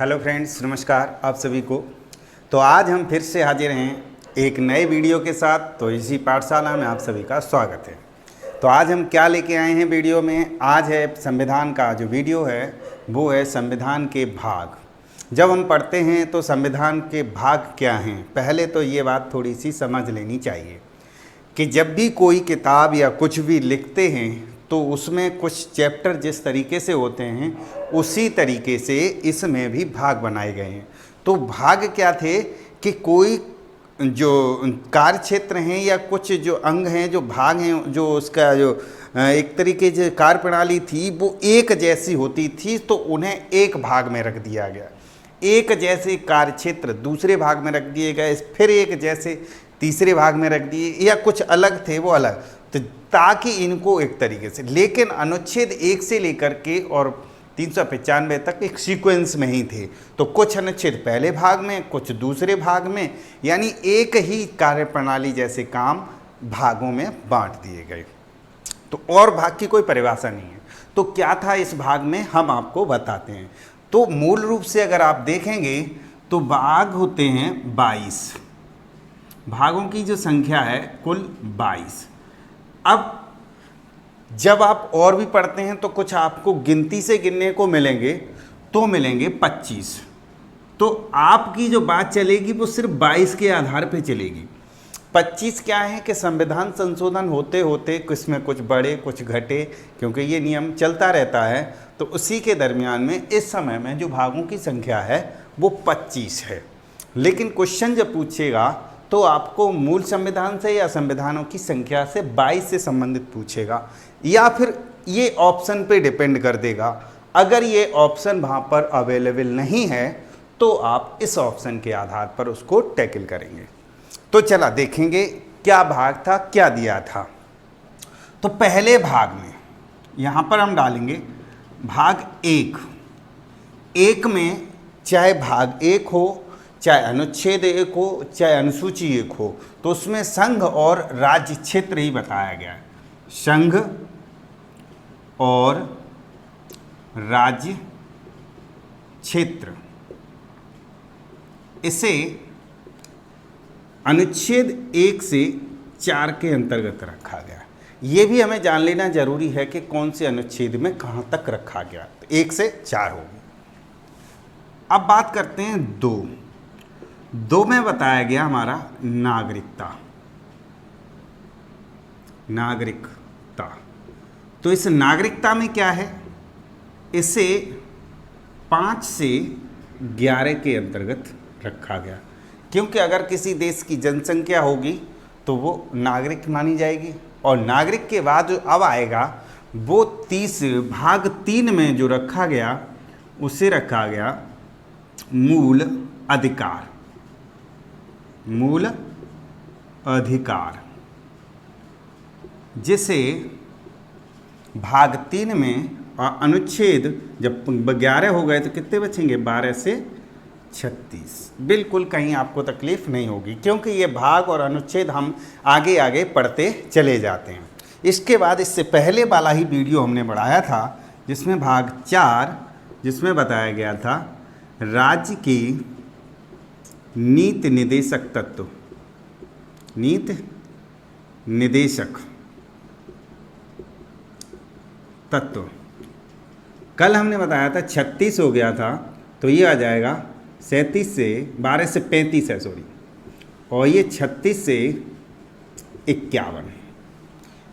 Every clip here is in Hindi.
हेलो फ्रेंड्स, नमस्कार आप सभी को। तो आज हम फिर से हाजिर हैं एक नए वीडियो के साथ। तो इसी पाठशाला में आप सभी का स्वागत है। तो आज हम क्या लेके आए हैं वीडियो में, आज है संविधान का जो वीडियो है वो है संविधान के भाग। जब हम पढ़ते हैं तो संविधान के भाग क्या हैं, पहले तो ये बात थोड़ी सी समझ लेनी चाहिए कि जब भी कोई किताब या कुछ भी लिखते हैं तो उसमें कुछ चैप्टर जिस तरीके से होते हैं उसी तरीके से इसमें भी भाग बनाए गए हैं। तो भाग क्या थे कि कोई जो कार्य क्षेत्र हैं या कुछ जो अंग हैं, जो भाग हैं, जो उसका जो एक तरीके से कार्य प्रणाली थी वो एक जैसी होती थी, तो उन्हें एक भाग में रख दिया गया। एक जैसे कार्य क्षेत्र दूसरे भाग में रख दिए गए, फिर एक जैसे तीसरे भाग में रख दिए, या कुछ अलग थे वो अलग, तो ताकि इनको एक तरीके से, लेकिन अनुच्छेद 1 से लेकर के और 395 तक एक सीक्वेंस में ही थे। तो कुछ अनुच्छेद पहले भाग में, कुछ दूसरे भाग में, यानी एक ही कार्यप्रणाली जैसे काम भागों में बांट दिए गए। तो और भाग की कोई परिभाषा नहीं है। तो क्या था इस भाग में, हम आपको बताते हैं। तो मूल रूप से अगर आप देखेंगे तो भाग होते हैं 22, भागों की जो संख्या है कुल 22। अब जब आप और भी पढ़ते हैं तो कुछ आपको गिनती से गिनने को मिलेंगे, तो मिलेंगे 25। तो आपकी जो बात चलेगी वो सिर्फ 22 के आधार पे चलेगी। 25 क्या है कि संविधान संशोधन होते होते कुछ में कुछ बढ़े कुछ घटे, क्योंकि ये नियम चलता रहता है। तो उसी के दरमियान में इस समय में जो भागों की संख्या है वो 25 है। लेकिन क्वेश्चन जब पूछेगा तो आपको मूल संविधान से या संविधानों की संख्या से 22 से संबंधित पूछेगा, या फिर ये ऑप्शन पे डिपेंड कर देगा। अगर ये ऑप्शन वहाँ पर अवेलेबल नहीं है तो आप इस ऑप्शन के आधार पर उसको टैकल करेंगे। तो चला देखेंगे क्या भाग था, क्या दिया था। तो पहले भाग में यहाँ पर हम डालेंगे भाग 1। 1 में चाहे भाग 1 हो, चाहे अनुच्छेद 1 हो, चाहे अनुसूची 1 हो, तो उसमें संघ और राज्य क्षेत्र ही बताया गया है। संघ और राज्य क्षेत्र, इसे अनुच्छेद 1 से 4 के अंतर्गत रखा गया। ये भी हमें जान लेना जरूरी है कि कौन से अनुच्छेद में कहाँ तक रखा गया। तो 1 से 4 होगी। अब बात करते हैं 2 में बताया गया हमारा नागरिकता। नागरिकता, तो इस नागरिकता में क्या है, इसे 5 से 11 के अंतर्गत रखा गया। क्योंकि अगर किसी देश की जनसंख्या होगी तो वो नागरिक मानी जाएगी, और नागरिक के बाद जो अब आएगा वो भाग 3 में जो रखा गया उसे रखा गया मूल अधिकार। मूल अधिकार, जिसे भाग 3 में अनुच्छेद जब 11 हो गए तो कितने बचेंगे, 12 से 36। बिल्कुल कहीं आपको तकलीफ नहीं होगी, क्योंकि ये भाग और अनुच्छेद हम आगे आगे पढ़ते चले जाते हैं। इसके बाद इससे पहले वाला ही वीडियो हमने बढ़ाया था जिसमें भाग 4, जिसमें बताया गया था राज्य की नीति निदेशक तत्व। नीति निदेशक तत्व कल हमने बताया था 36 हो गया था, तो ये आ जाएगा 37 से 12 से 35 है, सॉरी, और ये 36 से 51।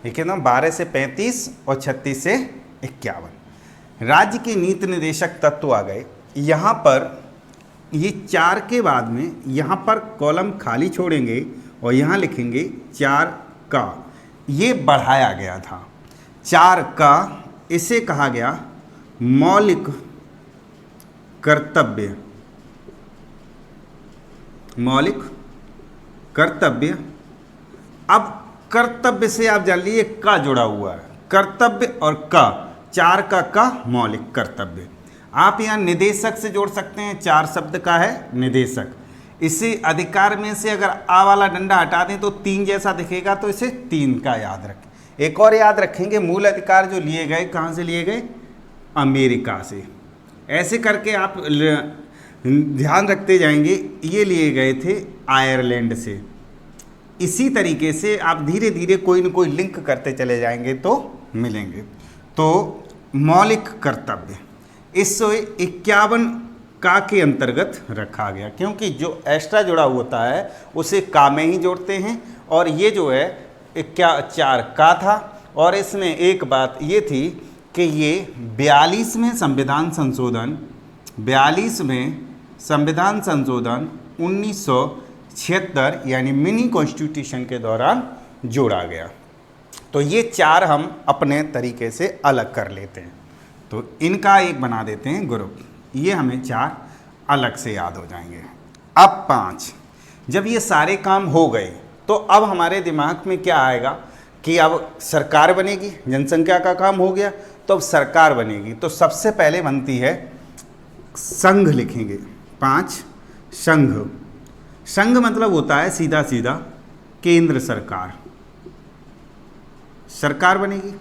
ठीक है ना, 12 से 35 और 36 से 51 राज्य के नीति निदेशक तत्व आ गए। यहाँ पर ये 4 के बाद में यहाँ पर कॉलम खाली छोड़ेंगे और यहाँ लिखेंगे 4 का। ये बढ़ाया गया था 4 का, इसे कहा गया मौलिक कर्तव्य। मौलिक कर्तव्य। अब कर्तव्य से आप जान लीजिए का जुड़ा हुआ है, कर्तव्य और का, 4 का मौलिक कर्तव्य। आप यहाँ निदेशक से जोड़ सकते हैं, 4 शब्द का है निदेशक। इसे अधिकार में से अगर आ वाला डंडा हटा दें तो 3 जैसा दिखेगा, तो इसे 3 का याद रखें। एक और याद रखेंगे, मूल अधिकार जो लिए गए कहाँ से लिए गए, अमेरिका से। ऐसे करके आप ध्यान रखते जाएंगे, ये लिए गए थे आयरलैंड से। इसी तरीके से आप धीरे धीरे कोई न कोई लिंक करते चले जाएंगे तो मिलेंगे। तो मौलिक कर्तव्य 151 का के अंतर्गत रखा गया, क्योंकि जो एक्स्ट्रा जुड़ा होता है उसे का में ही जोड़ते हैं, और ये जो है 4 का था। और इसमें एक बात ये थी कि ये 42वें संविधान संशोधन 1976 यानी मिनी कॉन्स्टिट्यूशन के दौरान जोड़ा गया। तो ये 4 हम अपने तरीके से अलग कर लेते हैं, तो इनका एक बना देते हैं ग्रुप, ये हमें 4 अलग से याद हो जाएंगे। अब 5, जब ये सारे काम हो गए तो अब हमारे दिमाग में क्या आएगा कि अब सरकार बनेगी, जनसंख्या का काम हो गया तो अब सरकार बनेगी। तो सबसे पहले बनती है संघ, लिखेंगे 5 संघ। संघ मतलब होता है सीधा सीधा केंद्र सरकार बनेगी।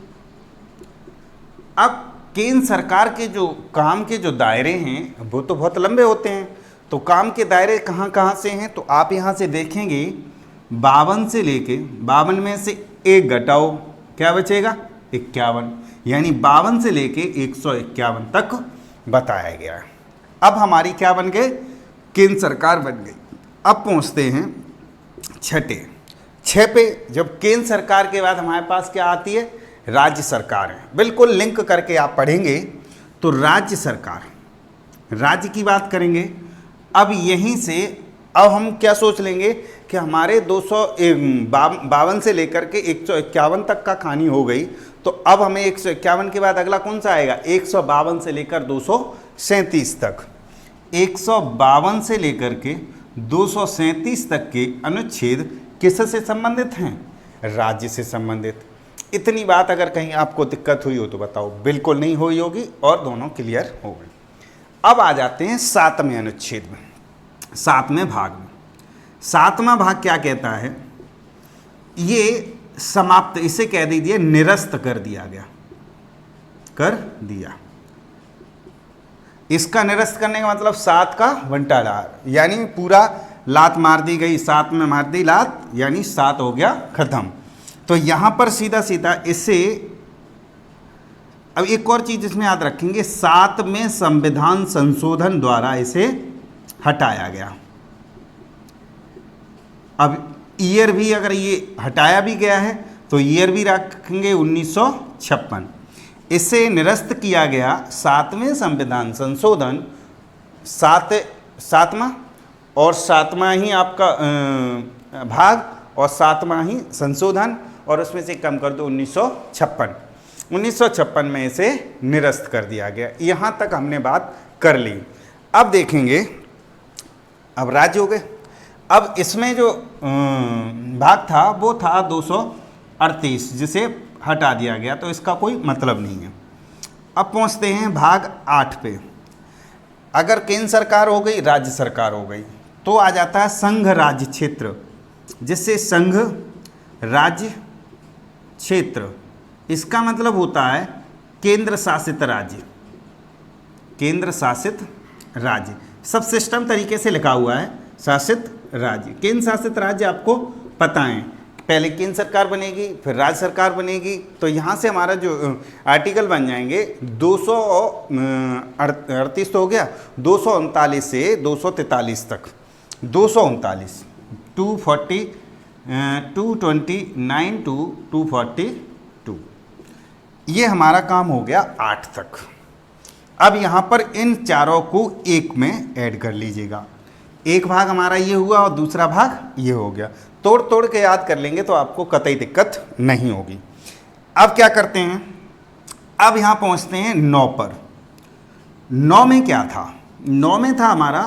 अब केंद्र सरकार के जो काम के जो दायरे हैं वो तो बहुत लंबे होते हैं, तो काम के दायरे कहाँ कहाँ से हैं, तो आप यहाँ से देखेंगे 52 से लेके 52 में से 1 घटाओ क्या बचेगा 51, यानी 52 से लेके 151 तक बताया गया है। अब हमारी क्या बन गए, केंद्र सरकार बन गई। अब पहुँचते हैं 6 पे, जब केंद्र सरकार के बाद हमारे पास क्या आती है, राज्य सरकार है। बिल्कुल लिंक करके आप पढ़ेंगे तो राज्य सरकार, राज्य की बात करेंगे। अब यहीं से अब हम क्या सोच लेंगे कि हमारे 252 से लेकर के 151 तक का कहानी हो गई, तो अब हमें 151 के बाद अगला कौन सा आएगा, 152 से लेकर 237 तक। 152 से लेकर के 237 तक के अनुच्छेद किससे संबंधित हैं, राज्य से संबंधित। इतनी बात अगर कहीं आपको दिक्कत हुई हो तो बताओ, बिल्कुल नहीं हुई होगी और दोनों क्लियर हो गए। अब आ जाते हैं 7वें अनुच्छेद में, 7वें भाग में। 7वां भाग क्या कहता है, ये समाप्त, इसे कह दीजिए निरस्त कर दिया। इसका निरस्त करने का मतलब 7 का बंटाधार, यानी पूरा लात मार दी गई, 7 में मार दी लात, यानी 7 हो गया खत्म। तो यहाँ पर सीधा सीधा इसे, अब एक और चीज़ इसमें याद रखेंगे, 7वें संविधान संशोधन द्वारा इसे हटाया गया। अब ईयर भी अगर ये हटाया भी गया है तो ईयर भी रखेंगे 1956। इसे निरस्त किया गया 7वें संविधान संशोधन, 7वां और 7वां ही आपका भाग और 7वां ही संशोधन, और उसमें से कम कर दो 1956 में इसे निरस्त कर दिया गया। यहाँ तक हमने बात कर ली। अब देखेंगे, अब राज्य हो गए। अब इसमें जो भाग था वो था 238, जिसे हटा दिया गया, तो इसका कोई मतलब नहीं है। अब पहुँचते हैं भाग 8 पे। अगर केंद्र सरकार हो गई, राज्य सरकार हो गई, तो आ जाता है संघ राज्य क्षेत्र, जिससे संघ राज्य क्षेत्र, इसका मतलब होता है केंद्र शासित राज्य। सब सिस्टम तरीके से लिखा हुआ है शासित राज्य। केंद्र शासित राज्य आपको पता है, पहले केंद्र सरकार बनेगी फिर राज्य सरकार बनेगी। तो यहाँ से हमारा जो आर्टिकल बन जाएंगे 238 तो हो गया, 239 से 243 तक, 239 229 टू 242, ये हमारा काम हो गया 8 तक। अब यहाँ पर इन चारों को एक में ऐड कर लीजिएगा। एक भाग हमारा ये हुआ और दूसरा भाग ये हो गया। तोड़ तोड़ के याद कर लेंगे तो आपको कतई दिक्कत नहीं होगी। अब क्या करते हैं, अब यहाँ पहुँचते हैं 9 पर। 9 में क्या था, 9 में था हमारा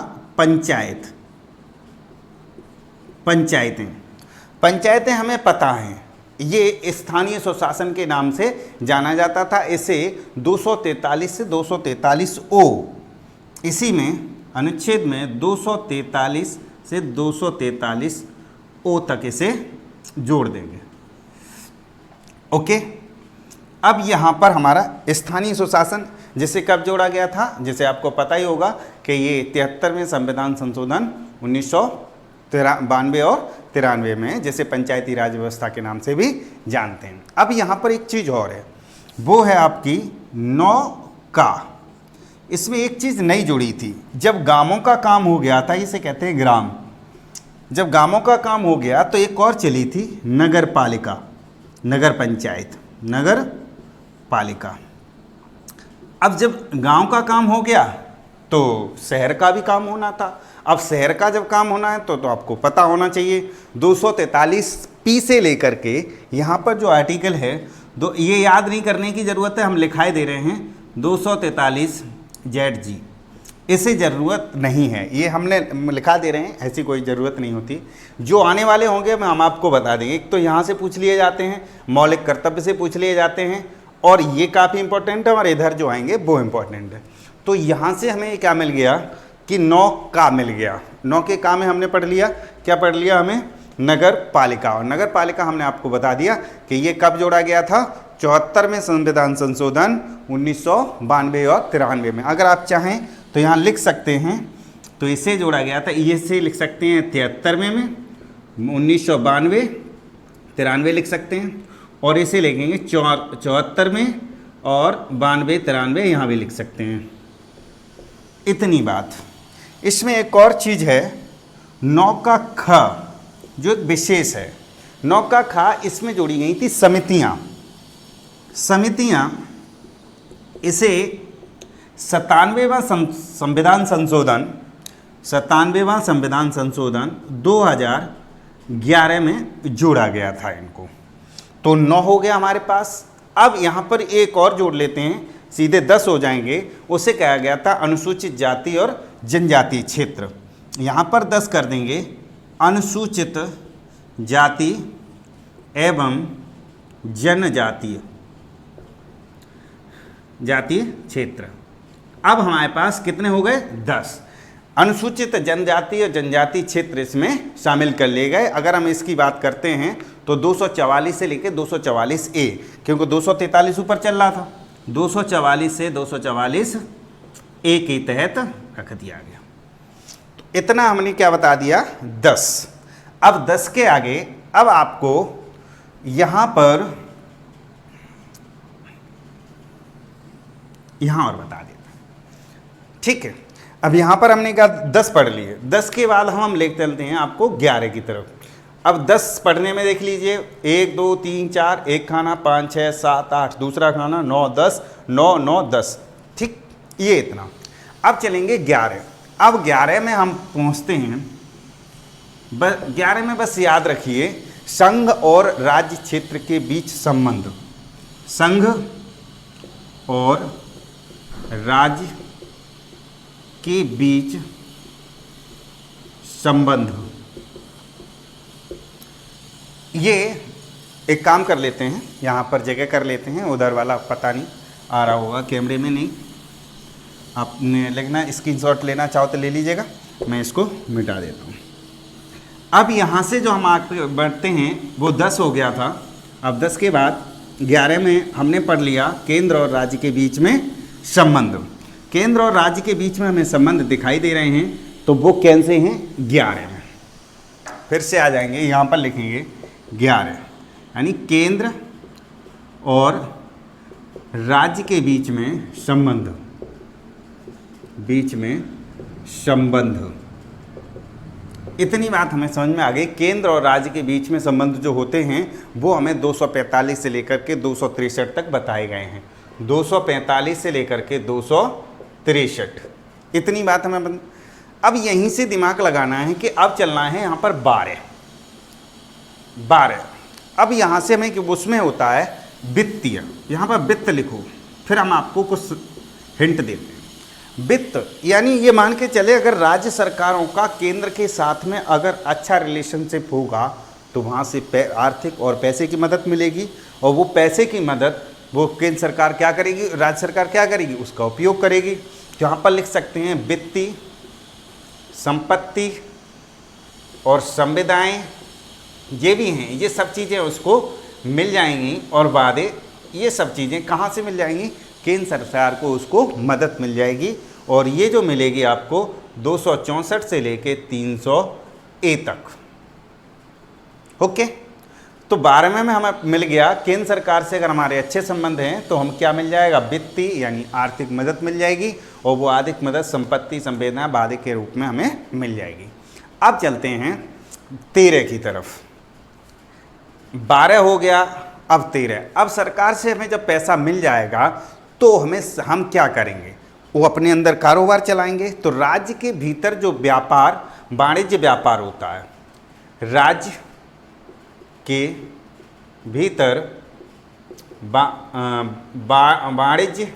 पंचायतें हमें पता हैं, ये स्थानीय स्वशासन के नाम से जाना जाता था। इसे 243 से 243O, इसी में अनुच्छेद में 243 से 243O तक इसे जोड़ देंगे। ओके, अब यहाँ पर हमारा स्थानीय स्वशासन, जिसे कब जोड़ा गया था, जिसे आपको पता ही होगा कि ये 73वें संविधान संशोधन 1992 और 93 में, जिसे पंचायती राज व्यवस्था के नाम से भी जानते हैं। अब यहाँ पर एक चीज़ और है, वो है आपकी 9 का। इसमें एक चीज़ नई जुड़ी थी, जब गांवों का काम हो गया था, इसे कहते हैं ग्राम। जब गांवों का काम हो गया तो एक और चली थी नगर पालिका, नगर पंचायत, नगर पालिका। अब जब गांव का काम हो गया तो शहर का भी काम होना था। अब शहर का जब काम होना है तो आपको पता होना चाहिए 243 से लेकर के यहाँ पर जो आर्टिकल है, ये याद नहीं करने की ज़रूरत है, हम लिखाए दे रहे हैं 243 ZG। इसे ज़रूरत नहीं है, ये हमने लिखा दे रहे हैं, ऐसी कोई ज़रूरत नहीं होती। जो आने वाले होंगे हम आपको बता देंगे। एक तो यहाँ से पूछ लिए जाते हैं, मौलिक कर्तव्य से पूछ लिए जाते हैं, और ये काफ़ी इंपॉर्टेंट है, और इधर जो आएंगे वो इम्पोर्टेंट है। तो यहाँ से हमें क्या मिल गया कि 9 का मिल गया। 9 के का में हमने पढ़ लिया, क्या पढ़ लिया हमें, नगर पालिका। और नगर पालिका हमने आपको बता दिया कि ये कब जोड़ा गया था, 74वें संविधान संशोधन 1992 और 93 में। अगर आप चाहें तो यहाँ लिख सकते हैं, तो इसे जोड़ा गया था, ये से लिख सकते हैं 73वें में, 1992, 93 लिख सकते हैं, और इसे लिखेंगे 74 में, और 92, 93 यहाँ भी लिख सकते हैं। इतनी बात। इसमें एक और चीज़ है 9 का ख, जो एक विशेष है। 9 का ख, इसमें जोड़ी गई थी समितियाँ। समितियाँ इसे 97वां संविधान संशोधन 2011 में जोड़ा गया था इनको। तो 9 हो गया हमारे पास। अब यहाँ पर एक और जोड़ लेते हैं, सीधे 10 हो जाएंगे। उसे कहा गया था अनुसूचित जाति और जनजाति क्षेत्र। यहाँ पर 10 कर देंगे, अनुसूचित जाति एवं जनजातीय जातीय क्षेत्र। अब हमारे पास कितने हो गए, 10। अनुसूचित जनजाति और जनजाति क्षेत्र इसमें शामिल कर लिए गए। अगर हम इसकी बात करते हैं तो 244 से लेकर 244A, क्योंकि 243 ऊपर चल रहा था, 244 से 244A के तहत रख दिया गया। तो इतना हमने क्या बता दिया, 10। अब 10 के आगे अब आपको यहाँ पर यहाँ और बता देता, ठीक है। अब यहाँ पर हमने कहा 10 पढ़ लिए, 10 के बाद हम ले चलते हैं आपको 11 की तरफ। अब 10 पढ़ने में देख लीजिए, 1 2 3 4, एक खाना, 5 6 7 8, दूसरा खाना, 9 10, 9 9 10, ठीक, ये इतना। अब चलेंगे 11। अब 11 में हम पहुँचते हैं, 11 में बस याद रखिए संघ और राज्य क्षेत्र के बीच संबंध, संघ और राज्य के बीच संबंध। ये एक काम कर लेते हैं, यहाँ पर जगह कर लेते हैं, उधर वाला पता नहीं आ रहा होगा कैमरे में, नहीं आपने लिखना, स्क्रीनशॉट लेना चाहो तो ले लीजिएगा, मैं इसको मिटा देता हूँ। अब यहाँ से जो हम आगे बढ़ते हैं वो 10 हो गया था। अब 10 के बाद 11 में हमने पढ़ लिया केंद्र और राज्य के बीच में संबंध। केंद्र और राज्य के बीच में हमें संबंध दिखाई दे रहे हैं, तो वो कैसे हैं, 11 में। फिर से आ जाएंगे, यहाँ पर लिखेंगे 11, यानी केंद्र और राज्य के बीच में संबंध, बीच में संबंध। इतनी बात हमें समझ में आ गई। केंद्र और राज्य के बीच में संबंध जो होते हैं वो हमें 245 से लेकर के 263 तक बताए गए हैं। 245 से लेकर के 263, इतनी बात हमें अब यहीं से दिमाग लगाना है कि अब चलना है यहाँ पर 12। अब यहाँ से हमें उसमें होता है वित्तीय, यहाँ पर वित्त लिखो, फिर हम आपको कुछ हिंट देते हैं। वित्त यानी ये मान के चले, अगर राज्य सरकारों का केंद्र के साथ में अगर अच्छा रिलेशनशिप होगा तो वहाँ से आर्थिक और पैसे की मदद मिलेगी, और वो पैसे की मदद वो केंद्र सरकार क्या करेगी, राज्य सरकार क्या करेगी, उसका उपयोग करेगी। तो यहाँ पर लिख सकते हैं वित्तीय, संपत्ति और संविदाएं, ये भी हैं, ये सब चीज़ें उसको मिल जाएंगी। और वादे, ये सब चीज़ें कहाँ से मिल जाएंगी, केंद्र सरकार को उसको मदद मिल जाएगी और ये जो मिलेगी आपको 264 से लेके 300A तक। ओके, तो 12वें में हमें मिल गया केंद्र सरकार से अगर हमारे अच्छे संबंध हैं तो हम क्या मिल जाएगा, वित्तीय यानी आर्थिक मदद मिल जाएगी और वो आर्थिक मदद संपत्ति संवेदना बाधिक के रूप में हमें मिल जाएगी। अब चलते हैं 13 की तरफ। 12 हो गया, अब 13। अब सरकार से हमें जब पैसा मिल जाएगा तो हम क्या करेंगे, वो अपने अंदर कारोबार चलाएंगे। तो राज्य के भीतर जो व्यापार वाणिज्य व्यापार होता है, राज्य के भीतर वाणिज्य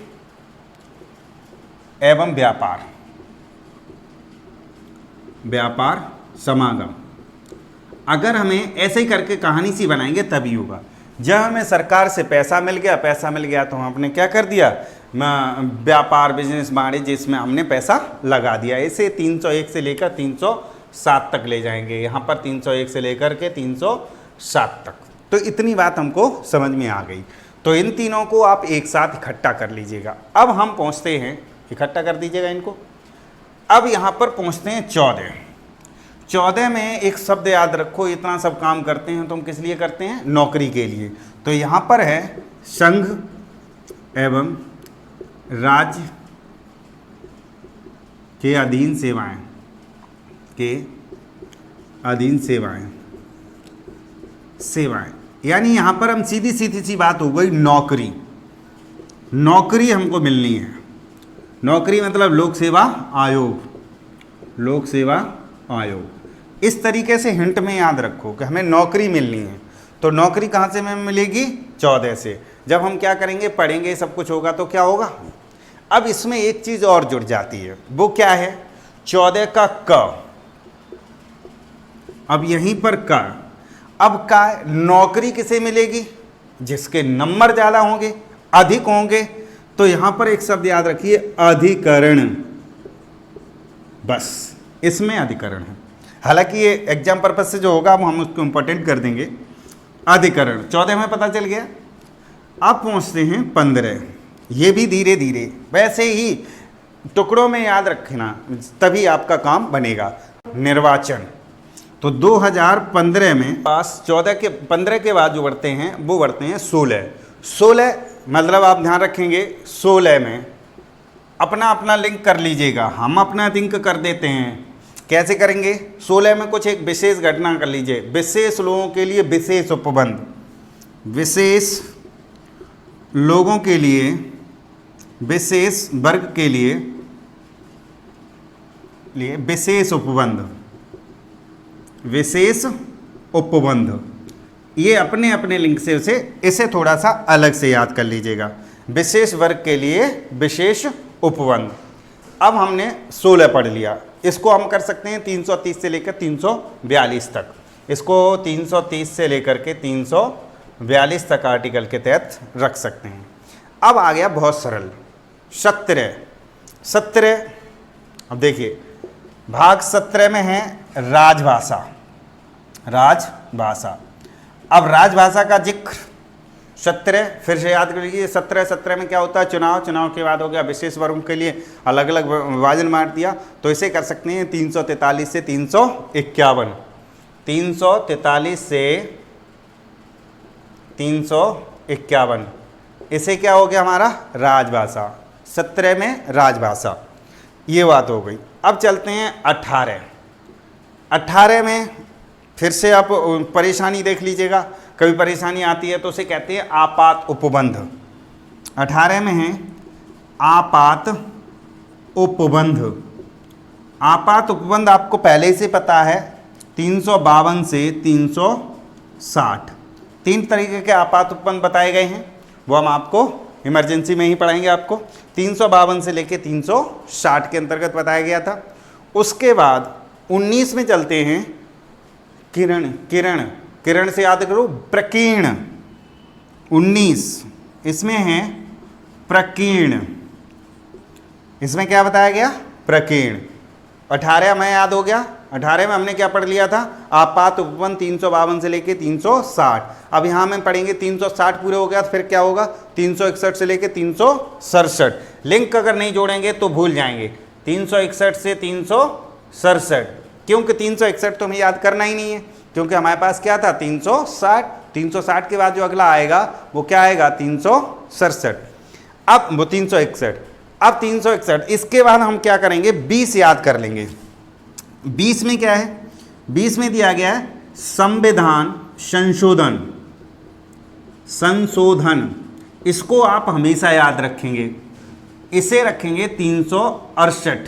एवं व्यापार समागम, अगर हमें ऐसे ही करके कहानी सी बनाएंगे तभी होगा। जब हमें सरकार से पैसा मिल गया तो हमने क्या कर दिया, व्यापार बिजनेस वाणिज्य इसमें हमने पैसा लगा दिया। इसे 301 से लेकर 307 तक ले जाएंगे, यहाँ पर 301 से लेकर के 307 तक। तो इतनी बात हमको समझ में आ गई। तो इन तीनों को आप एक साथ इकट्ठा कर लीजिएगा। अब हम पहुँचते हैं, इकट्ठा कर दीजिएगा इनको। अब यहाँ पर पहुँचते हैं 14 में एक शब्द याद रखो, इतना सब काम करते हैं तो हम किस लिए करते हैं, नौकरी के लिए। तो यहाँ पर है संघ एवं राज्य के अधीन सेवाएं, यानी यहाँ पर हम सीधी सी बात हो गई, नौकरी हमको मिलनी है। नौकरी मतलब लोक सेवा आयोग। इस तरीके से हिंट में याद रखो कि हमें नौकरी मिलनी है। तो नौकरी कहाँ से हमें मिलेगी, 14 से। जब हम क्या करेंगे, पढ़ेंगे, सब कुछ होगा तो क्या होगा। अब इसमें एक चीज़ और जुड़ जाती है, वो क्या है, 14 का क। अब यहीं पर का, अब का नौकरी किसे मिलेगी, जिसके नंबर ज़्यादा होंगे, अधिक होंगे। तो यहाँ पर एक शब्द याद रखिए, अधिकरण। बस इसमें अधिकरण है। हालांकि ये एग्जाम पर्पज से जो होगा हम उसको इम्पोर्टेंट कर देंगे। अधिकरण 14 में पता चल गया। अब पहुँचते हैं 15। ये भी धीरे धीरे वैसे ही टुकड़ों में याद रखना, तभी आपका काम बनेगा। निर्वाचन, तो 2015 में पास 15 के बाद जो बढ़ते हैं वो बढ़ते हैं 16 मतलब आप ध्यान रखेंगे 16 में अपना लिंक कर लीजिएगा। हम अपना लिंक कर देते हैं, कैसे करेंगे, 16 में कुछ एक विशेष घटना कर लीजिए। विशेष लोगों के लिए विशेष उपबंध, विशेष लोगों के लिए, विशेष वर्ग के लिए विशेष उपबंध। ये अपने लिंक से इसे थोड़ा सा अलग से याद कर लीजिएगा। विशेष वर्ग के लिए विशेष उपबंध। अब हमने 16 पढ़ लिया। इसको हम कर सकते हैं 330 से लेकर 342 तक। इसको 330 से लेकर के 342 तक आर्टिकल के तहत रख सकते हैं। अब आ गया बहुत सरल 17। अब देखिए भाग 17 में है राजभाषा। अब राजभाषा का जिक्र 17 फिर से याद कर लीजिए। 17 में क्या होता है, चुनाव के बाद हो गया विशेष वर्ग के लिए अलग अलग विभाजन मार दिया। तो इसे कर सकते हैं 343 से 351। 343 से 351 इसे क्या हो गया हमारा, राजभाषा। 17 में राजभाषा, ये बात हो गई। अब चलते हैं 18 में फिर से आप परेशानी देख लीजिएगा। कभी परेशानी आती है तो उसे कहते हैं आपात उपबंध। 18 में है आपात उपबंध। आपात उपबंध आपको पहले से पता है 352 से 360 तीन तरीके के आपात उपबंध बताए गए हैं। वो हम आपको इमरजेंसी में ही पढ़ाएंगे। आपको 352 से लेके 360 के अंतर्गत बताया गया था। उसके बाद 19 में चलते हैं किरण से याद करो प्रकीर्ण। 19 इसमें है प्रकीर्ण। इसमें क्या बताया गया, प्रकीर्ण। 18 में याद हो गया 18 में हमने क्या पढ़ लिया था, आपात उपबंध 352 से लेके 360। अब यहाँ में पढ़ेंगे 360 पूरे हो गया तो फिर क्या होगा 361 से लेके 367। लिंक अगर नहीं जोड़ेंगे तो भूल जाएंगे, 361 से 367, क्योंकि 361 तो हमें याद करना ही नहीं है, क्योंकि हमारे पास क्या था 360। 360 के बाद जो अगला आएगा वो क्या आएगा 367, अब वो 361, अब 361। इसके बाद हम क्या करेंगे 20 याद कर लेंगे। 20 में क्या है, 20 में दिया गया है संविधान संशोधन, संशोधन, इसको आप हमेशा याद रखेंगे, इसे रखेंगे 368।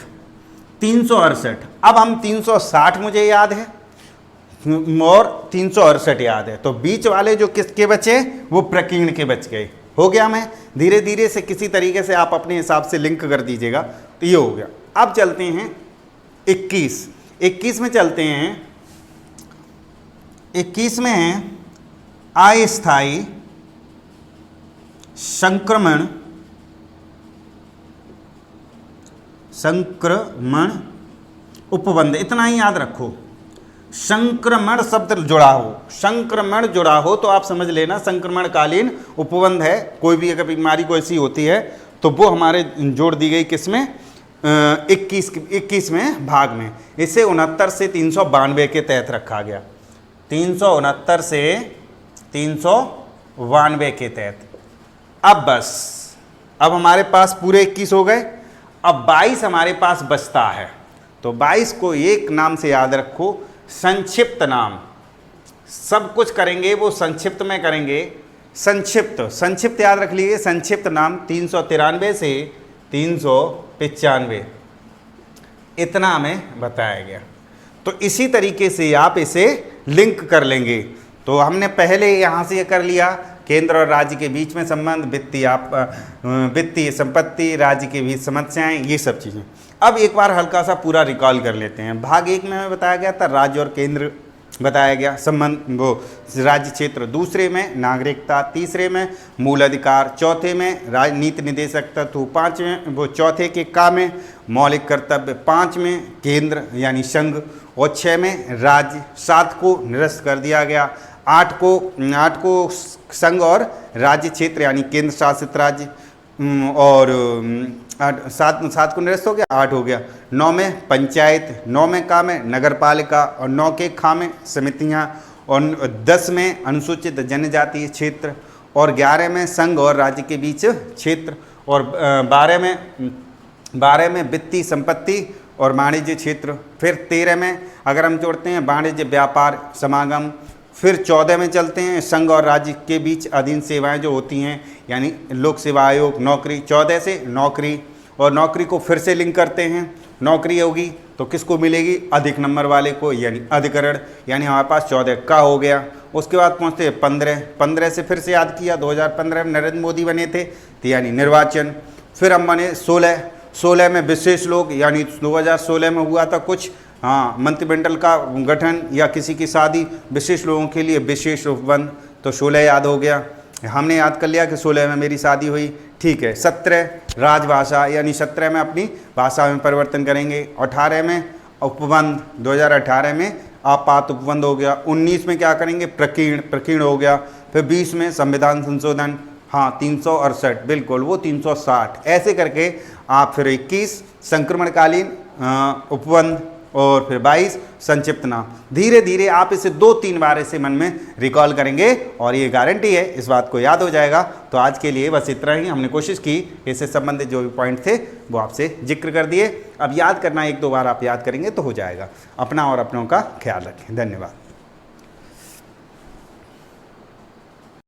368, अब हम 360 मुझे याद है और 368 याद है, तो बीच वाले जो किसके बचे वो प्रकीर्ण के बच गए। हो गया, मैं धीरे धीरे से किसी तरीके से आप अपने हिसाब से लिंक कर दीजिएगा, तो ये हो गया। अब चलते हैं 21 में चलते हैं। 21 में है अस्थायी संक्रमण उपबंध, इतना ही याद रखो। संक्रमण शब्द जुड़ा हो, संक्रमण जुड़ा हो तो आप समझ लेना संक्रमणकालीन उपबंध है। कोई भी अगर बीमारी को ऐसी होती है तो वो हमारे जोड़ दी गई किसमें 21वें भाग में। इसे 69 से 392 के तहत रखा गया, 369 से 392 के तहत। अब बस, अब हमारे पास पूरे 21 हो गए, अब 22 हमारे पास बचता है, तो 22 को एक नाम से याद रखो, संक्षिप्त नाम। सब कुछ करेंगे वो संक्षिप्त में करेंगे, संक्षिप्त याद रख लीजिए, संक्षिप्त नाम 393 से 395, इतना हमें बताया गया। तो इसी तरीके से आप इसे लिंक कर लेंगे। तो हमने पहले यहाँ से ये कर लिया, केंद्र और राज्य के बीच में संबंध, वित्तीय संपत्ति, राज्य के बीच समस्याएं, ये सब चीज़ें। अब एक बार हल्का सा पूरा रिकॉल कर लेते हैं। भाग 1 में हमें बताया गया था राज्य और केंद्र बताया गया संबंध, वो राज्य क्षेत्र, दूसरे में नागरिकता, तीसरे में मूल अधिकार, चौथे में राजनीति निदेशक तत्व, 5वें वो चौथे के का में मौलिक कर्तव्य, 5 में केंद्र यानी संघ और 6 में राज्य, 7 को निरस्त कर दिया गया, 8 को संघ और राज्य क्षेत्र यानी केंद्र शासित राज्य, और 7 को निरस्त हो गया, 8 हो गया। 9 में पंचायत, 9 में का में नगर पालिका, और 9 के खा में समितियाँ, और 10 में अनुसूचित जनजातीय क्षेत्र, और 11 में संघ और राज्य के बीच क्षेत्र, और 12 में वित्तीय संपत्ति और वाणिज्य क्षेत्र। फिर 13 में अगर हम जोड़ते हैं वाणिज्य व्यापार समागम। फिर 14 में चलते हैं संघ और राज्य के बीच अधीन सेवाएं जो होती हैं, यानी लोक सेवा आयोग, नौकरी। 14 से नौकरी, और नौकरी को फिर से लिंक करते हैं, नौकरी होगी तो किसको मिलेगी, अधिक नंबर वाले को, यानी अधिकरण, यानी हमारे पास 14 का हो गया। उसके बाद पहुँचते हैं 15 से फिर से याद किया, 2015 में नरेंद्र मोदी बने थे, तो यानी निर्वाचन। फिर हम बने 16 में विशेष लोग, यानी 2016 में हुआ था कुछ, हाँ, मंत्रिमंडल का गठन या किसी की शादी, विशेष लोगों के लिए विशेष उपबंध, तो 16 याद हो गया। हमने याद कर लिया कि 16 में मेरी शादी हुई, ठीक है। 17 राजभाषा, यानी 17 में अपनी भाषा में परिवर्तन करेंगे। 18 में उपबंध, 2018 में आपात उपबंध हो गया। 19 में क्या करेंगे, प्रकीर्ण हो गया। फिर 20 में संविधान संशोधन, हाँ 368, बिल्कुल वो 360, ऐसे करके आप फिर 21 संक्रमणकालीन उपबंध, और फिर 22 संक्षिप्त नाम। धीरे धीरे आप इसे 2-3 बार ऐसे मन में रिकॉल करेंगे और ये गारंटी है इस बात को याद हो जाएगा। तो आज के लिए बस इतना ही, हमने कोशिश की इससे संबंधित जो भी पॉइंट थे वो आपसे जिक्र कर दिए। अब याद करना 1-2 बार आप याद करेंगे तो हो जाएगा। अपना और अपनों का ख्याल रखें। धन्यवाद।